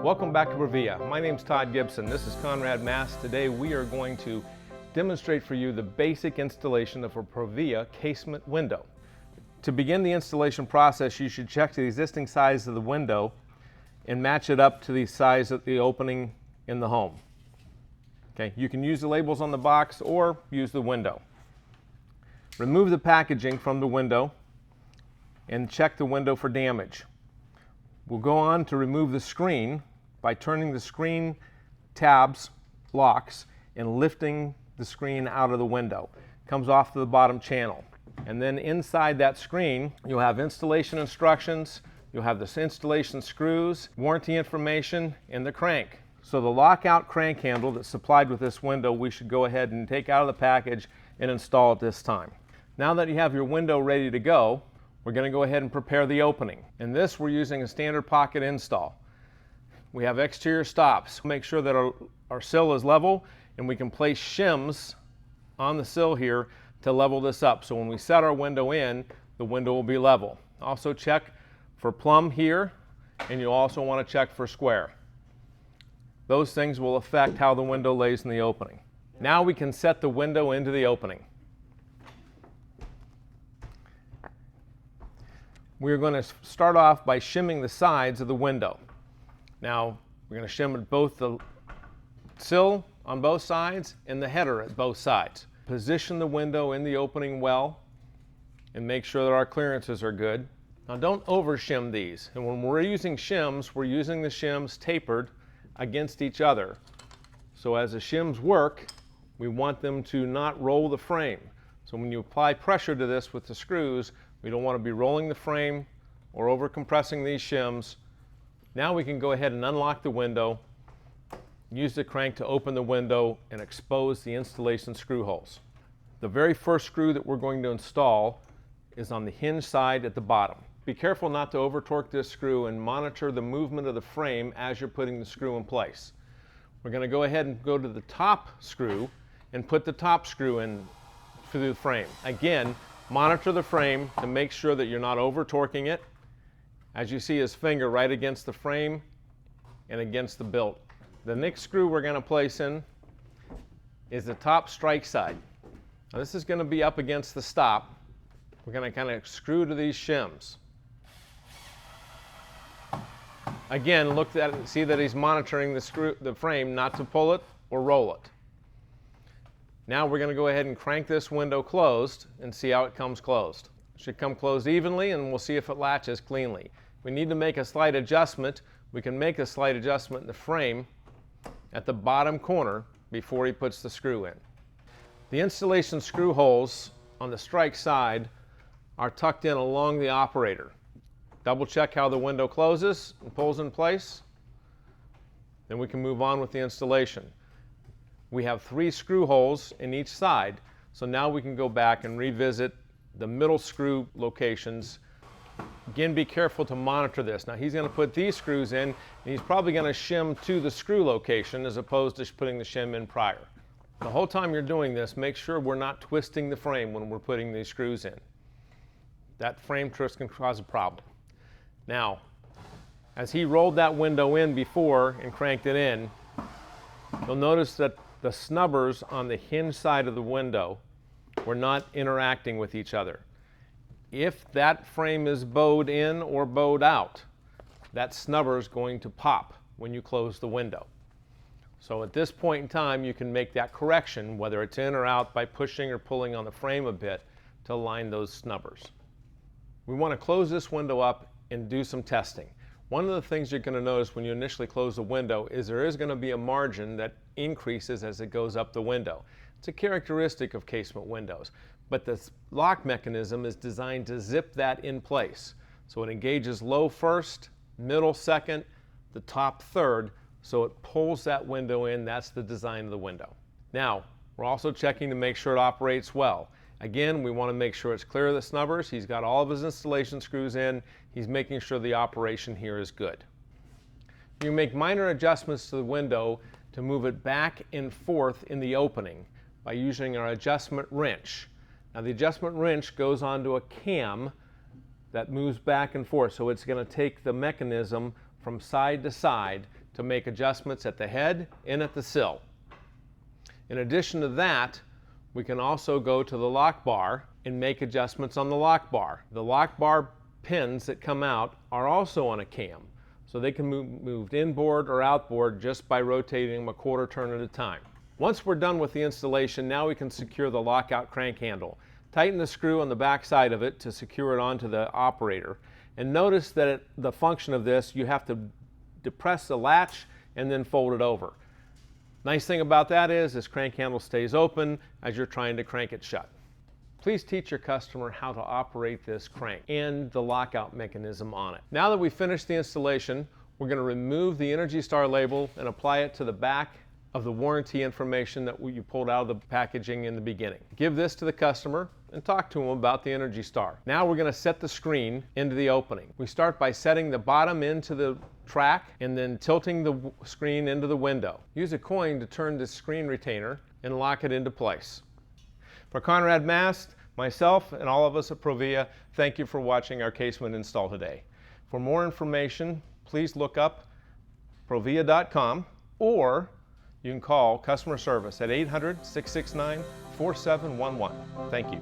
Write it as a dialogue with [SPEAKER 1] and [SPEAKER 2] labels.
[SPEAKER 1] Welcome back to ProVia. My name's Todd Gibson. This is Conrad Mast. Today we are going to demonstrate for you the basic installation of a ProVia casement window. To begin the installation process, you should check the existing size of the window and match it up to the size of the opening in the home. Okay, you can use the labels on the box or use the window. Remove the packaging from the window and check the window for damage. We'll go on to remove the screen by turning the screen tabs, locks, and lifting the screen out of the window. It comes off to the bottom channel. And then inside that screen, you'll have installation instructions, you'll have the installation screws, warranty information, and the crank. So the lockout crank handle that's supplied with this window, we should go ahead and take out of the package and install at this time. Now that you have your window ready to go, we're going to go ahead and prepare the opening. In this, we're using a standard pocket install. We have exterior stops. Make sure that our sill is level, and we can place shims on the sill here to level this up. So when we set our window in, the window will be level. Also check for plumb here, and you'll also want to check for square. Those things will affect how the window lays in the opening. Now we can set the window into the opening. We're going to start off by shimming the sides of the window. Now, we're going to shim at both the sill on both sides and the header at both sides. Position the window in the opening well and make sure that our clearances are good. Now, don't over shim these. And when we're using shims, we're using the shims tapered against each other. So as the shims work, we want them to not roll the frame. So when you apply pressure to this with the screws, we don't want to be rolling the frame or over compressing these shims. Now we can go ahead and unlock the window, use the crank to open the window and expose the installation screw holes. The very first screw that we're going to install is on the hinge side at the bottom. Be careful not to over torque this screw and monitor the movement of the frame as you're putting the screw in place. We're going to go ahead and go to the top screw and put the top screw in through the frame. Again, monitor the frame to make sure that you're not over torquing it. As you see his finger right against the frame and against the bilt. The next screw we're going to place in is the top strike side. Now this is going to be up against the stop. We're going to kind of screw to these shims. Again, look at it and see that he's monitoring the frame not to pull it or roll it. Now we're going to go ahead and crank this window closed and see how it comes closed. It should come closed evenly, and we'll see if it latches cleanly. If we need to make a slight adjustment, we can make a slight adjustment in the frame at the bottom corner before he puts the screw in. The installation screw holes on the strike side are tucked in along the operator. Double check how the window closes and pulls in place. Then we can move on with the installation. We have 3 screw holes in each side, so now we can go back and revisit the middle screw locations. Again, be careful to monitor this. Now he's going to put these screws in, and he's probably going to shim to the screw location as opposed to putting the shim in prior. The whole time you're doing this, make sure we're not twisting the frame when we're putting these screws in. That frame twist can cause a problem. Now, as he rolled that window in before and cranked it in, you'll notice that the snubbers on the hinge side of the window were not interacting with each other. If that frame is bowed in or bowed out, that snubber is going to pop when you close the window. So at this point in time, you can make that correction, whether it's in or out, by pushing or pulling on the frame a bit to align those snubbers. We want to close this window up and do some testing. One of the things you're going to notice when you initially close the window is there is going to be a margin that increases as it goes up the window. It's a characteristic of casement windows, but the lock mechanism is designed to zip that in place. So it engages low first, middle second, the top third, so it pulls that window in. That's the design of the window. Now, we're also checking to make sure it operates well. Again, we want to make sure it's clear of the snubbers. He's got all of his installation screws in. He's making sure the operation here is good. You make minor adjustments to the window to move it back and forth in the opening by using our adjustment wrench. Now the adjustment wrench goes onto a cam that moves back and forth, so it's going to take the mechanism from side to side to make adjustments at the head and at the sill. In addition to that, we can also go to the lock bar and make adjustments on the lock bar. The lock bar pins that come out are also on a cam, so they can be moved inboard or outboard just by rotating them a quarter turn at a time. Once we're done with the installation, now we can secure the lockout crank handle. Tighten the screw on the back side of it to secure it onto the operator. And notice that the function of this, you have to depress the latch and then fold it over. Nice thing about that is this crank handle stays open as you're trying to crank it shut. Please teach your customer how to operate this crank and the lockout mechanism on it. Now that we've finished the installation, we're going to remove the Energy Star label and apply it to the back of the warranty information that you pulled out of the packaging in the beginning. Give this to the customer and talk to them about the Energy Star. Now we're going to set the screen into the opening. We start by setting the bottom into the track and then tilting the screen into the window. Use a coin to turn the screen retainer and lock it into place. For Conrad Mast, myself, and all of us at ProVia, thank you for watching our casement install today. For more information, please look up ProVia.com, or you can call customer service at 800-669-4711. Thank you.